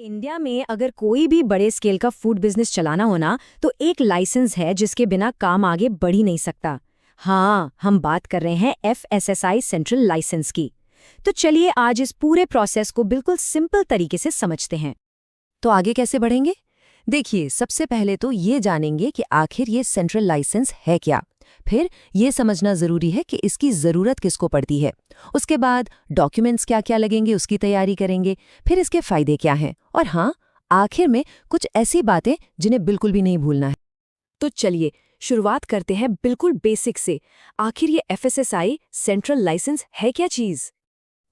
India में अगर कोई भी बड़े स्केल का फूड बिजनेस चलाना हो ना तो एक लाइसेंस है जिसके बिना काम आगे बढ़ ही नहीं सकता। हाँ, हम बात कर रहे हैं FSSAI सेंट्रल लाइसेंस की। तो चलिए आज इस पूरे प्रोसेस को बिल्कुल सिंपल तरीके से समझते हैं। तो आगे कैसे बढ़ेंगे? देखिए, सबसे पहले तो ये जानेंगे कि आखिर ये सेंट्रल लाइसेंस है क्या। फिर ये समझना जरूरी है कि इसकी जरूरत किसको पड़ती है। उसके बाद डॉक्यूमेंट्स क्या क्या लगेंगे उसकी तैयारी करेंगे। फिर इसके फायदे क्या हैं और हाँ, आखिर में कुछ ऐसी बातें जिन्हें बिल्कुल भी नहीं भूलना है। तो चलिए शुरुआत करते हैं बिल्कुल बेसिक से। आखिर ये FSSAI सेंट्रल लाइसेंस है क्या चीज़?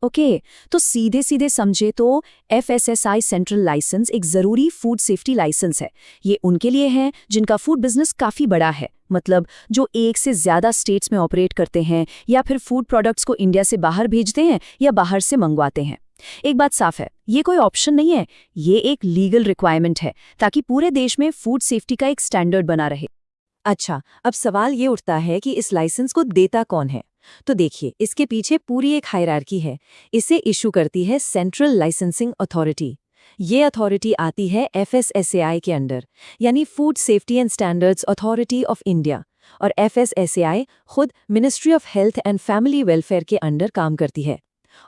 ओके, तो सीधे सीधे समझे तो FSSAI सेंट्रल लाइसेंस एक ज़रूरी फूड सेफ्टी लाइसेंस है। ये उनके लिए है जिनका फूड बिजनेस काफ़ी बड़ा है, मतलब जो एक से ज़्यादा स्टेट्स में ऑपरेट करते हैं या फिर फूड प्रोडक्ट्स को इंडिया से बाहर भेजते हैं या बाहर से मंगवाते हैं। एक बात साफ है, ये कोई ऑप्शन नहीं है, ये एक लीगल रिक्वायरमेंट है ताकि पूरे देश में फूड सेफ्टी का एक स्टैंडर्ड बना रहे। अच्छा, अब सवाल ये उठता है कि इस लाइसेंस को देता कौन है। तो देखिए, इसके पीछे पूरी एक हायरार्की है। इसे इशू करती है सेंट्रल लाइसेंसिंग अथॉरिटी। ये अथॉरिटी आती है FSSAI के अंडर, यानी food safety and standards authority of India. और FSSAI खुद ministry of health and family welfare के अंडर काम करती है।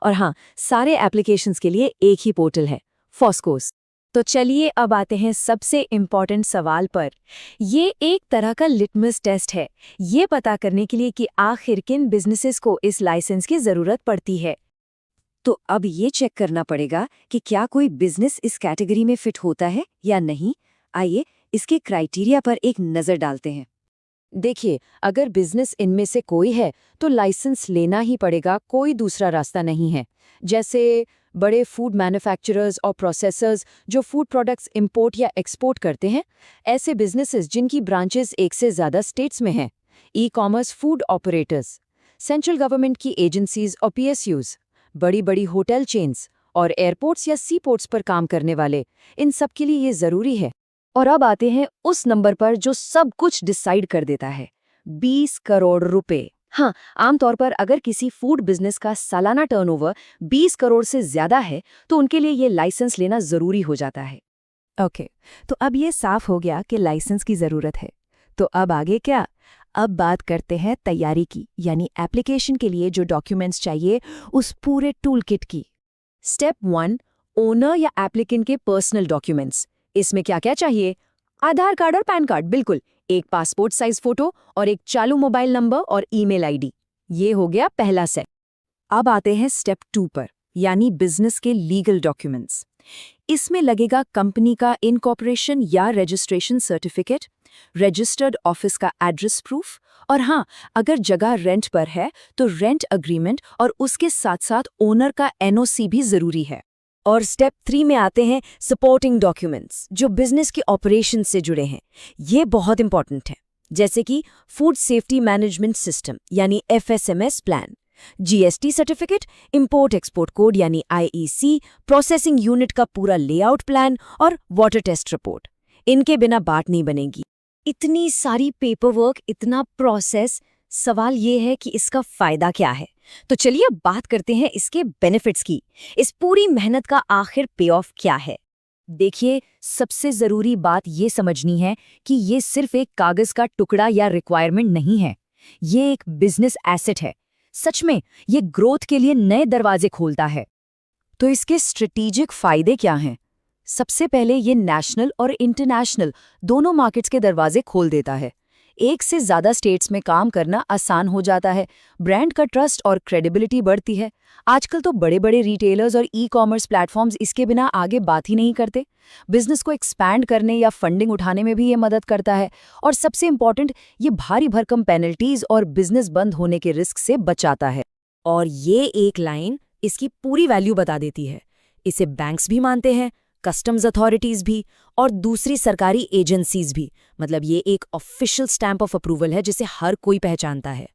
और हाँ, सारे एप्लीकेशंस के लिए एक ही पोर्टल है, फॉस्कोस। तो चलिए अब आते हैं सबसे इम्पॉर्टेंट सवाल पर। ये एक तरह का लिटमस टेस्ट है, ये पता करने के लिए कि आखिर किन बिजनेसेस को इस लाइसेंस की ज़रूरत पड़ती है। तो अब ये चेक करना पड़ेगा कि क्या कोई बिजनेस इस कैटेगरी में फिट होता है या नहीं। आइए इसके क्राइटेरिया पर एक नज़र डालते हैं। देखिए, अगर बिजनेस इनमें से कोई है तो लाइसेंस लेना ही पड़ेगा, कोई दूसरा रास्ता नहीं है। जैसे बड़े फूड मैन्युफैक्चरर्स और प्रोसेसर्स जो फूड प्रोडक्ट्स इंपोर्ट या एक्सपोर्ट करते हैं, ऐसे बिजनेसेस जिनकी ब्रांचेस एक से ज़्यादा स्टेट्स में हैं, e-commerce food operators, central government की एजेंसीज और PSUs, बड़ी बड़ी होटल चेन्स और एयरपोर्ट्स या सी पोर्ट्स पर काम करने वाले, इन सब के लिए ये ज़रूरी है। और अब आते हैं उस नंबर पर जो सब कुछ डिसाइड कर देता है, 20 करोड़ रुपए। हाँ, आमतौर पर अगर किसी फूड बिजनेस का सालाना टर्नओवर 20 करोड़ से ज्यादा है तो उनके लिए ये लाइसेंस लेना जरूरी हो जाता है। ओके, तो अब ये साफ हो गया कि लाइसेंस की ज़रूरत है। तो अब आगे क्या? अब बात करते हैं तैयारी की, यानी एप्लीकेशन के लिए जो डॉक्यूमेंट्स चाहिए उस पूरे टूल किट की। स्टेप 1, ओनर या एप्लीकेंट के पर्सनल डॉक्यूमेंट्स। इसमें क्या क्या चाहिए? आधार कार्ड और पैन कार्ड, बिल्कुल, एक पासपोर्ट साइज फोटो और एक चालू मोबाइल नंबर और ईमेल आईडी। ये हो गया पहला सेट। अब आते हैं स्टेप 2 पर, यानी बिजनेस के लीगल डॉक्यूमेंट्स। इसमें लगेगा कंपनी का इनकॉर्पोरेशन या रजिस्ट्रेशन सर्टिफिकेट, रजिस्टर्ड ऑफिस का एड्रेस प्रूफ, और हाँ, अगर जगह रेंट पर है तो रेंट अग्रीमेंट और उसके साथ साथ ओनर का NOC भी जरूरी है। और स्टेप 3 में आते हैं सपोर्टिंग डॉक्यूमेंट्स जो बिजनेस के ऑपरेशन से जुड़े हैं। ये बहुत इंपॉर्टेंट है, जैसे कि फूड सेफ्टी मैनेजमेंट सिस्टम यानी FSMS plan, GST certificate, import export code यानी IEC, प्रोसेसिंग यूनिट का पूरा लेआउट प्लान और वाटर टेस्ट रिपोर्ट। इनके बिना बात नहीं बनेगी। इतनी सारी पेपरवर्क, इतना प्रोसेस, सवाल ये है कि इसका फायदा क्या है। तो चलिए बात करते हैं इसके बेनिफिट्स की। इस पूरी मेहनत का आखिर पे ऑफ क्या है? देखिए, सबसे जरूरी बात ये समझनी है कि ये सिर्फ एक कागज का टुकड़ा या रिक्वायरमेंट नहीं है, ये एक बिजनेस एसेट है। सच में ये ग्रोथ के लिए नए दरवाजे खोलता है। तो इसके स्ट्रेटेजिक फायदे क्या हैं? सबसे पहले ये नेशनल और इंटरनेशनल दोनों मार्केट्स के दरवाजे खोल देता है। एक से ज़्यादा स्टेट्स में काम करना आसान हो जाता है, ब्रांड का ट्रस्ट और क्रेडिबिलिटी बढ़ती है। आजकल तो बड़े बड़े रिटेलर्स और ई-कॉमर्स प्लेटफॉर्म्स इसके बिना आगे बात ही नहीं करते। बिजनेस को एक्सपैंड करने या फंडिंग उठाने में भी ये मदद करता है। और सबसे इम्पॉर्टेंट, ये भारी भरकम पेनल्टीज और बिजनेस बंद होने के रिस्क से बचाता है। और ये एक लाइन इसकी पूरी वैल्यू बता देती है। इसे बैंक्स भी मानते हैं, कस्टम्स अथॉरिटीज भी और दूसरी सरकारी एजेंसीज भी। मतलब ये एक ऑफिशियल स्टैंप ऑफ अप्रूवल है जिसे हर कोई पहचानता है।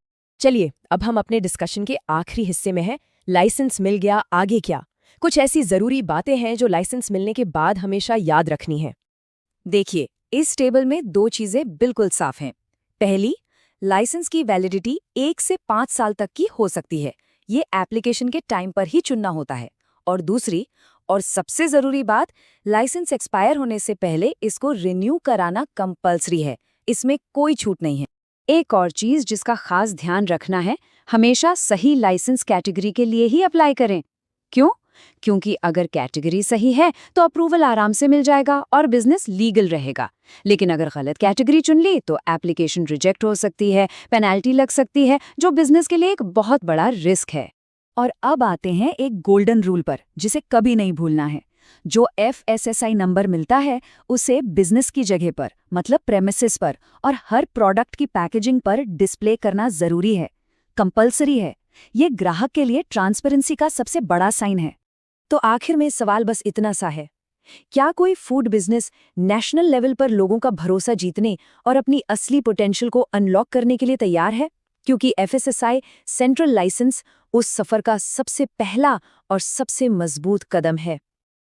चलिए अब हम अपने डिस्कशन के आखिरी हिस्से में हैं। लाइसेंस मिल गया, आगे क्या? कुछ ऐसी जरूरी बातें हैं जो लाइसेंस मिलने के बाद हमेशा याद रखनी है। देखिए, इस टेबल में 2 चीजें बिल्कुल साफ हैं। पहली, लाइसेंस की वैलिडिटी 1 से 5 साल तक की हो सकती है। ये एप्लीकेशन के टाइम पर ही चुनना होता है। और दूसरी, और सबसे जरूरी बात, लाइसेंस एक्सपायर होने से पहले इसको रिन्यू कराना कंपल्सरी है, इसमें कोई छूट नहीं है। एक और चीज जिसका खास ध्यान रखना है, हमेशा सही लाइसेंस कैटेगरी के लिए ही अप्लाई करें। क्यों? क्योंकि अगर कैटेगरी सही है तो अप्रूवल आराम से मिल जाएगा और बिजनेस लीगल रहेगा। लेकिन अगर गलत कैटेगरी चुन ली तो एप्लीकेशन रिजेक्ट हो सकती है, पेनल्टी लग सकती है, जो बिजनेस के लिए एक बहुत बड़ा रिस्क है। और अब आते हैं एक गोल्डन रूल पर, जिसे कभी नहीं भूलना है। जो FSSAI नंबर मिलता है उसे बिजनेस की जगह पर, मतलब प्रेमिसेस पर और हर प्रोडक्ट की पैकेजिंग पर डिस्प्ले करना जरूरी है, कंपल्सरी है। ये ग्राहक के लिए ट्रांसपेरेंसी का सबसे बड़ा साइन है। तो आखिर में सवाल बस इतना सा है, क्या कोई फूड बिजनेस नेशनल लेवल पर लोगों का भरोसा जीतने और अपनी असली पोटेंशियल को अनलॉक करने के लिए तैयार है? क्योंकि FSSAI सेंट्रल लाइसेंस उस सफर का सबसे पहला और सबसे मजबूत कदम है।